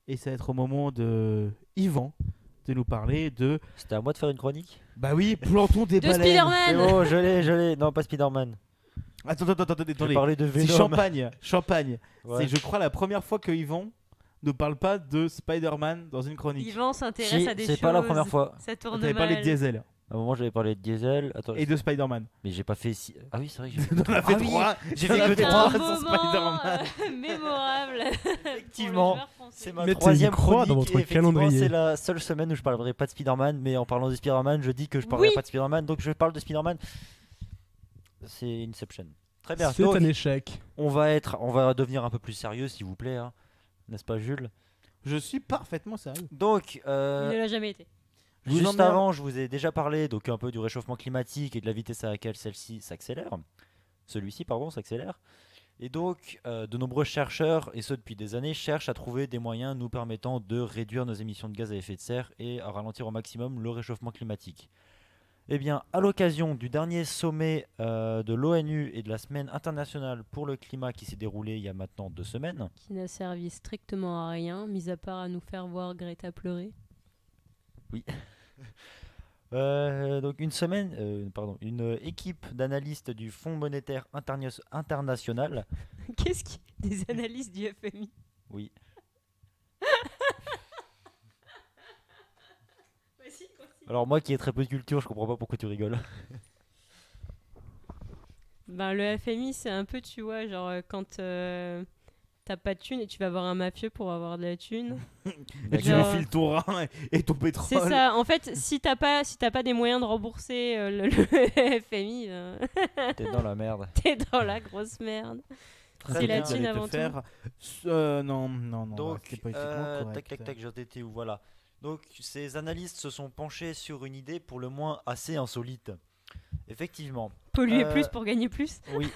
Et ça va être au moment de Yvan de nous parler de... C'était à moi de faire une chronique. Bah oui, plantons des De baleines. C'est Spider-Man. bon, je l'ai. Non, pas Spider-Man. Attends, Je vais attendez. parler de C'est Venom. Champagne. Champagne. Ouais. C'est, je crois, la première fois que Yvan ne parle pas de Spider-Man dans une chronique. Yvan s'intéresse Si, à des c'est choses. pas la première fois. Ça tourne T'avais mal. parlé de Diesel À un moment, j'avais parlé de Diesel. Attends, et de Spider-Man. mais j'ai pas fait si. Ah oui, c'est vrai que j'ai fait. On a fait Ah oui, 3. j'ai On fait a que fait trois. trois sur Spider-Man. Mémorable. Effectivement. C'est ma Mettez troisième une croix dans chronique. votre Et effectivement, calendrier. c'est la seule semaine où je parlerai pas de Spider-Man. Mais en parlant de Spider-Man, je dis que je parlerai Oui. pas de Spider-Man. Donc je parle de Spider-Man. C'est Inception. Très bien. C'est Donc, un échec. on va devenir un peu plus sérieux, s'il vous plaît. Hein. N'est-ce pas, Jules? Je suis parfaitement sérieux. Donc, Il ne l'a jamais été. Je vous juste emmerde. avant, je vous ai déjà parlé donc un peu du réchauffement climatique et de la vitesse à laquelle celle-ci s'accélère. Celui-ci, pardon, s'accélère. Et donc, de nombreux chercheurs, et ce depuis des années, cherchent à trouver des moyens nous permettant de réduire nos émissions de gaz à effet de serre et à ralentir au maximum le réchauffement climatique. Eh bien, à l'occasion du dernier sommet de l'ONU et de la semaine internationale pour le climat qui s'est déroulé il y a maintenant 2 semaines, Qui n'a servi strictement à rien, mis à part à nous faire voir Greta pleurer. donc une équipe d'analystes du Fonds monétaire international, Qu'est-ce qui des analyses du FMI? oui, Vas-y, continue. alors moi qui ai très peu de culture, je comprends pas pourquoi tu rigoles. Ben, le FMI, c'est un peu, tu vois, genre quand t'as pas de thune et tu vas voir un mafieux pour avoir de la thune. Et tu lui Genre- files ton rein et ton pétrole. C'est ça. En fait, si t'as pas des moyens de rembourser le FMI, T'es dans la merde. t'es dans la grosse merde. Très C'est la bien. thune J'allais te avant tout. faire. Non. Donc, c'était politiquement correct. tac, j'en étais où, voilà. Donc, ces analystes se sont penchés sur une idée pour le moins assez insolite. Effectivement. Polluer Euh, plus pour gagner plus. Oui.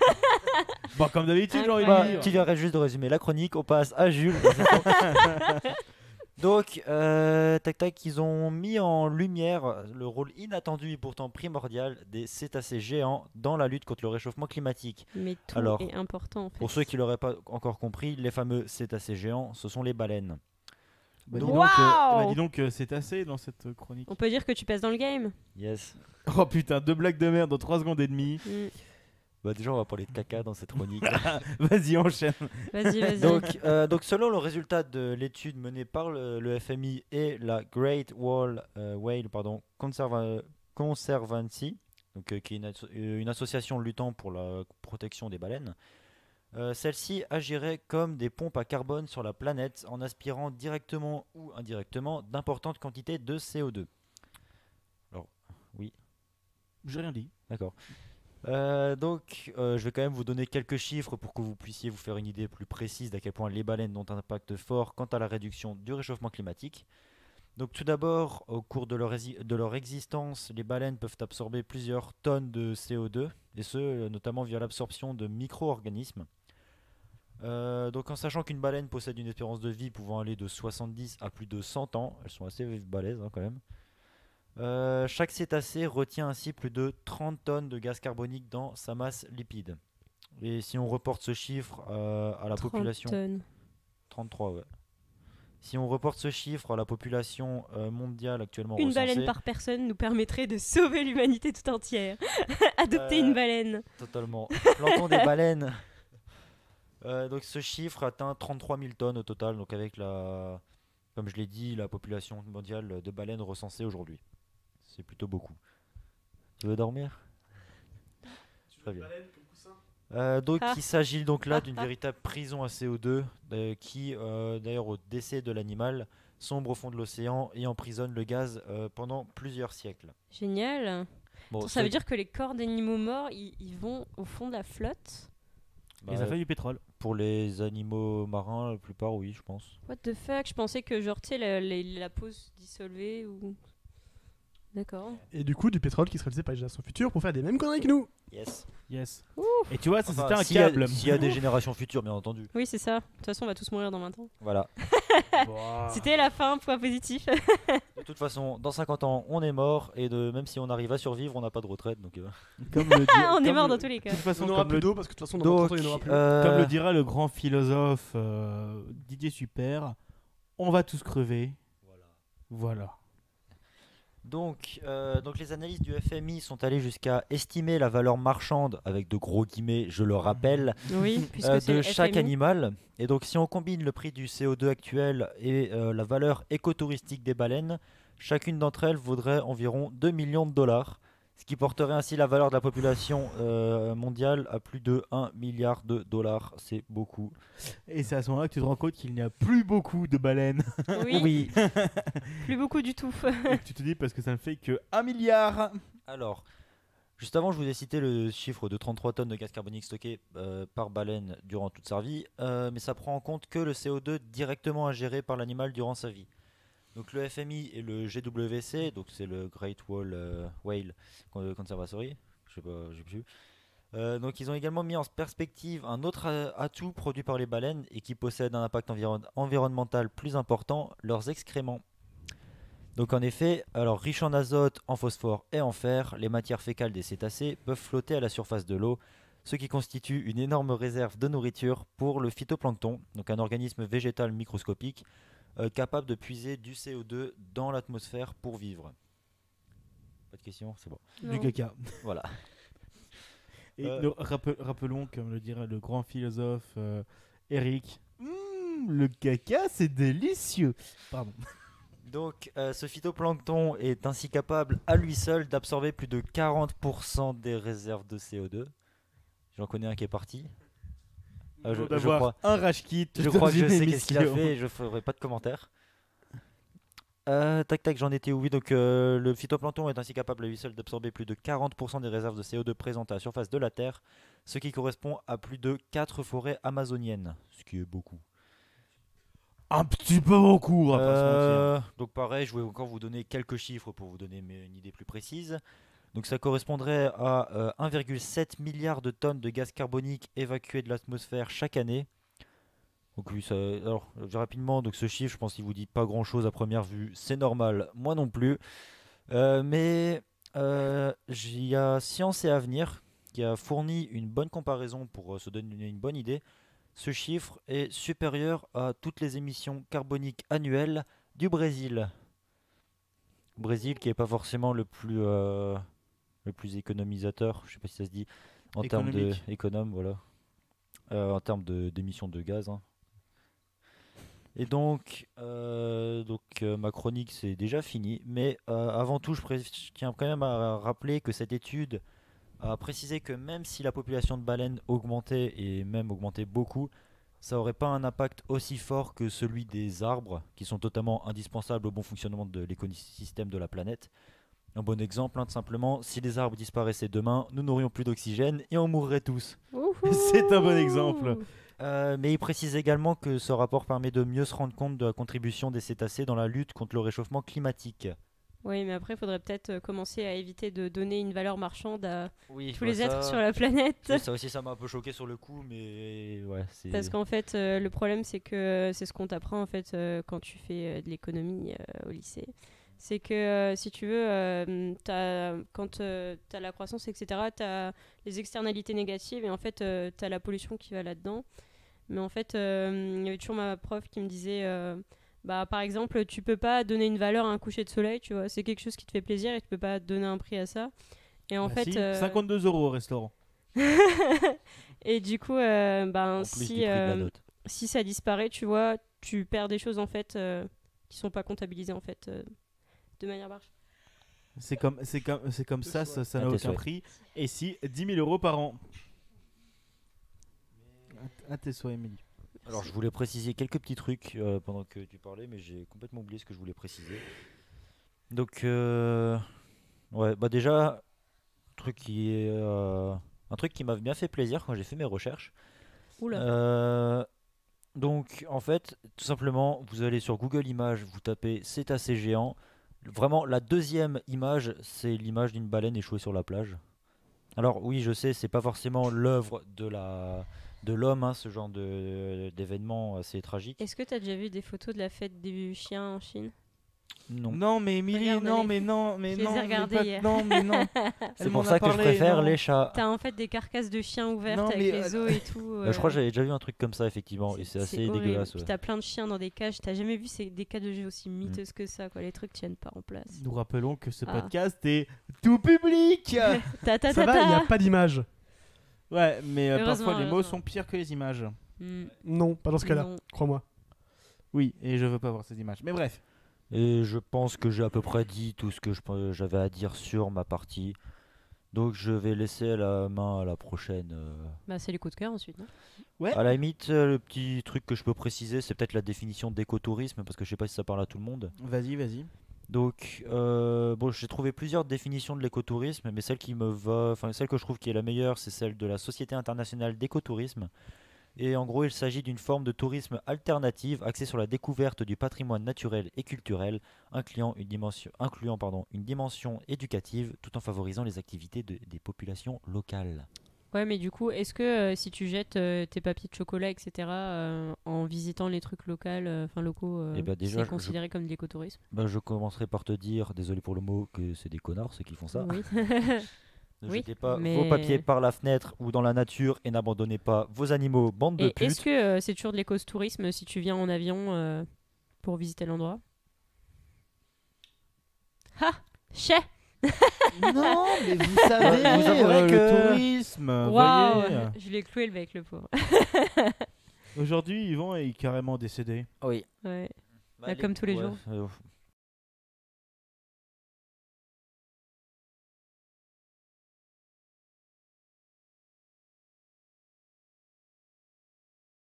Bon, comme d'habitude, j'ai envie de Bah, dire. tu viendrais juste de résumer la chronique, on passe à Jules. Donc, ils ont mis en lumière le rôle inattendu et pourtant primordial des cétacés géants dans la lutte contre le réchauffement climatique. Mais tout Alors, est important en fait. Pour ceux qui l'auraient pas encore compris, les fameux cétacés géants, ce sont les baleines. Bah, dis Waouh donc, dis donc, c'est assez dans cette chronique. On peut dire que tu passes dans le game. Yes. Oh putain, 2 blagues de merde en 3 secondes et demie. Mm. Bah déjà, on va parler de caca dans cette chronique. Vas-y, enchaîne. Vas-y. Donc, selon le résultat de l'étude menée par le FMI et la Great Whale Conservancy, donc, qui est une association luttant pour la protection des baleines, celle-ci agirait comme des pompes à carbone sur la planète en aspirant directement ou indirectement d'importantes quantités de CO2. Alors, oui, J'ai rien dit. d'accord. Je vais quand même vous donner quelques chiffres pour que vous puissiez vous faire une idée plus précise d'à quel point les baleines ont un impact fort quant à la réduction du réchauffement climatique. Donc tout d'abord, au cours de leur existence, les baleines peuvent absorber plusieurs tonnes de CO2, et ce, notamment via l'absorption de micro-organismes. Donc en sachant qu'une baleine possède une espérance de vie pouvant aller de 70 à plus de 100 ans, elles sont assez balèzes hein, quand même. Chaque cétacé retient ainsi plus de 30 tonnes de gaz carbonique dans sa masse lipide. Et si on reporte ce chiffre à la 30 population... tonnes. 33, ouais. Si on reporte ce chiffre à la population mondiale actuellement Une recensée... baleine par personne nous permettrait de sauver l'humanité tout entière. Adopter une baleine. Totalement. Plantons des baleines. Donc ce chiffre atteint 33 000 tonnes au total, donc avec comme je l'ai dit, la population mondiale de baleines recensée aujourd'hui. C'est plutôt beaucoup. Tu veux dormir? Très bien. Donc Ah. il s'agit donc là d'une véritable prison à CO2 qui, d'ailleurs au décès de l'animal, sombre au fond de l'océan et emprisonne le gaz pendant plusieurs siècles. Génial. Bon, Attends, ça veut dire que les corps d'animaux morts, ils vont au fond de la flotte. bah, Et ça fait du pétrole. pour les animaux marins, la plupart, oui, je pense. What the fuck? Je pensais que genre, tu sais, la peau se dissolvait ou... D'accord. Et du coup, du pétrole qui serait utilisé par les générations futures pour faire des mêmes conneries que nous. Yes. Yes. Et tu vois, ça Enfin, c'était un s'il y a- câble. S'il y a des générations futures, bien entendu. Oui, c'est ça. De toute façon, on va tous mourir dans 20 ans. Voilà. C'était la fin, point positif. De toute façon, dans 50 ans, on est mort et même si on arrive à survivre, on n'a pas de retraite. Donc, Comme le dit- On est comme mort le- dans tous les cas. De toute façon, On aura comme plus le, d'eau parce que de toute façon, dans donc, 30 ans, il n'y en aura plus. comme le dira le grand philosophe Didier Super, On va tous crever. Voilà. Donc les analyses du FMI sont allées jusqu'à estimer la valeur marchande, avec de gros guillemets, je le rappelle, Oui, puisque c'est de le chaque FMI. animal. Et donc si on combine le prix du CO2 actuel et la valeur écotouristique des baleines, chacune d'entre elles vaudrait environ 2 millions de dollars, ce qui porterait ainsi la valeur de la population mondiale à plus de 1 milliard de dollars. C'est beaucoup. Et c'est à ce moment-là que tu te rends compte qu'il n'y a plus beaucoup de baleines. Oui, plus beaucoup du tout. Et que tu te dis parce que ça ne fait que 1 milliard. Alors, juste avant, je vous ai cité le chiffre de 33 tonnes de gaz carbonique stocké par baleine durant toute sa vie, mais ça prend en compte que le CO2 directement ingéré par l'animal durant sa vie. Donc le FMI et le GWC, donc c'est le Great Whale Conservatory, je sais pas, j'ai plus. Donc ils ont également mis en perspective un autre atout produit par les baleines et qui possède un impact environnemental plus important, leurs excréments. Donc en effet, alors riches en azote, en phosphore et en fer, les matières fécales des cétacés peuvent flotter à la surface de l'eau, ce qui constitue une énorme réserve de nourriture pour le phytoplancton, donc un organisme végétal microscopique capable de puiser du CO2 dans l'atmosphère pour vivre. Pas de questions, c'est bon. Du Non. caca. Voilà. Et rappelons, comme le dirait le grand philosophe Eric, le caca c'est délicieux. Pardon. Donc ce phytoplancton est ainsi capable à lui seul d'absorber plus de 40% des réserves de CO2. J'en connais un qui est parti. Je D'avoir un rage kit. Je crois que je sais qu'est-ce qu'il a fait et je ferai pas de commentaire. Tac, j'en étais où? Oui, donc le phytoplancton est ainsi capable à lui seul d'absorber plus de 40% des réserves de CO2 présentes à la surface de la Terre, ce qui correspond à plus de 4 forêts amazoniennes, ce qui est beaucoup. Un petit peu beaucoup, on va pas se mentir. Donc pareil, je vais encore vous donner quelques chiffres pour vous donner une idée plus précise. Donc ça correspondrait à 1,7 milliard de tonnes de gaz carbonique évacuées de l'atmosphère chaque année. Donc oui, alors rapidement, donc ce chiffre, je pense qu'il vous dit pas grand-chose à première vue, c'est normal, moi non plus. Mais il y a Science et Avenir qui a fourni une bonne comparaison pour se donner une bonne idée. Ce chiffre est supérieur à toutes les émissions carboniques annuelles du Brésil. Brésil qui n'est pas forcément le plus économisateur, je sais pas si ça se dit, en termes Économique. économe, voilà. En termes d'émissions de gaz. Hein. Et donc, ma chronique c'est déjà fini, mais avant tout, je tiens quand même à rappeler que cette étude a précisé que même si la population de baleines augmentait, et même augmentait beaucoup, ça n'aurait pas un impact aussi fort que celui des arbres, qui sont totalement indispensables au bon fonctionnement de l'écosystème de la planète. Un bon exemple, tout simplement, si les arbres disparaissaient demain, nous n'aurions plus d'oxygène et on mourrait tous. C'est un bon exemple. Mais il précise également que ce rapport permet de mieux se rendre compte de la contribution des cétacés dans la lutte contre le réchauffement climatique. Oui, mais après, il faudrait peut-être commencer à éviter de donner une valeur marchande à Oui, tous les êtres sur la planète. Oui, ça aussi, ça m'a un peu choqué sur le coup, mais ouais, c'est... Parce qu'en fait, le problème, c'est que c'est ce qu'on t'apprend en fait quand tu fais de l'économie au lycée. C'est que si tu veux, quand tu as la croissance, etc., tu as les externalités négatives et en fait, tu as la pollution qui va là-dedans. Mais en fait, il y avait toujours ma prof qui me disait, par exemple, tu peux pas donner une valeur à un coucher de soleil, tu vois. C'est quelque chose qui te fait plaisir et tu peux pas donner un prix à ça. Et en fait, Si, 52 € au restaurant. et du coup, en plus du prix de la note. si ça disparaît, tu vois, tu perds des choses en fait qui sont pas comptabilisées en fait de manière marche. C'est comme ça, ça n'a À tes aucun souhaits. prix. Et si, 10 000 € par an. À tes souhaits, Émilie. Alors, je voulais préciser quelques petits trucs pendant que tu parlais, mais j'ai complètement oublié ce que je voulais préciser. Donc, ouais, déjà, un truc qui m'a bien fait plaisir quand j'ai fait mes recherches. Oula. Donc, en fait, tout simplement, vous allez sur Google Images, vous tapez cétacé géant. Vraiment, la deuxième image, c'est l'image d'une baleine échouée sur la plage. Alors, oui, je sais, c'est pas forcément l'œuvre de l'homme, hein, ce genre d'événement assez tragique. Est-ce que tu as déjà vu des photos de la fête des chiens en Chine? Non. Non, mais Émilie, Regarde, non, les- mais non, mais je les ai non, mais regardés pas- hier. non, mais non. C'est Elle pour m'en ça a que je parlé, préfère non. les chats. T'as en fait des carcasses de chiens ouvertes Non, avec mais, les os et tout. Je crois que j'avais déjà vu un truc comme ça, effectivement, et c'est assez horrible. dégueulasse. Puis Ouais. t'as plein de chiens dans des cages. T'as jamais vu des cas de jeu aussi miteuses que ça, quoi. Les trucs tiennent pas en place. Nous rappelons que ce Ah. podcast est tout public. Ta ta Ça ta va, il n'y a ta. pas d'image. Ouais, mais Heureusement, parfois les mots heureusement. sont pires que les images. Hmm, Non, pas dans ce cas-là, non. crois-moi. Oui, et je veux pas voir ces images. Mais bref. Et je pense que j'ai à peu près dit tout ce que j'avais à dire sur ma partie. Donc je vais laisser la main à la prochaine. Bah, c'est les coups de cœur ensuite. Non Ouais. À la limite, le petit truc que je peux préciser, c'est peut-être la définition d'écotourisme, parce que je sais pas si ça parle à tout le monde. Vas-y, vas-y. Donc, bon, j'ai trouvé plusieurs définitions de l'écotourisme, mais celle qui me va, enfin celle que je trouve qui est la meilleure, c'est celle de la Société internationale d'écotourisme. Et en gros, il s'agit d'une forme de tourisme alternative axée sur la découverte du patrimoine naturel et culturel, incluant une dimension éducative, tout en favorisant les activités des populations locales. Ouais, mais du coup, est-ce que si tu jettes tes papiers de chocolat, etc., en visitant les trucs locaux, Eh ben, déjà, c'est je- considéré comme de l'écotourisme? Ben, je commencerai par te dire, désolé pour le mot, que c'est des connards ceux qui font ça. Oui. Ne Oui, jetez pas mais- vos papiers par la fenêtre ou dans la nature et n'abandonnez pas vos animaux, bande de Et putes. est-ce que c'est toujours de l'écotourisme si tu viens en avion pour visiter l'endroit? Ha! Chais! Non, mais vous savez, Vous avouerez le que- tourisme, Waouh! voyez. Je l'ai cloué le bec, le pauvre. Aujourd'hui, Yvan est carrément décédé. Oui. Ouais. Bah, comme tous les jours.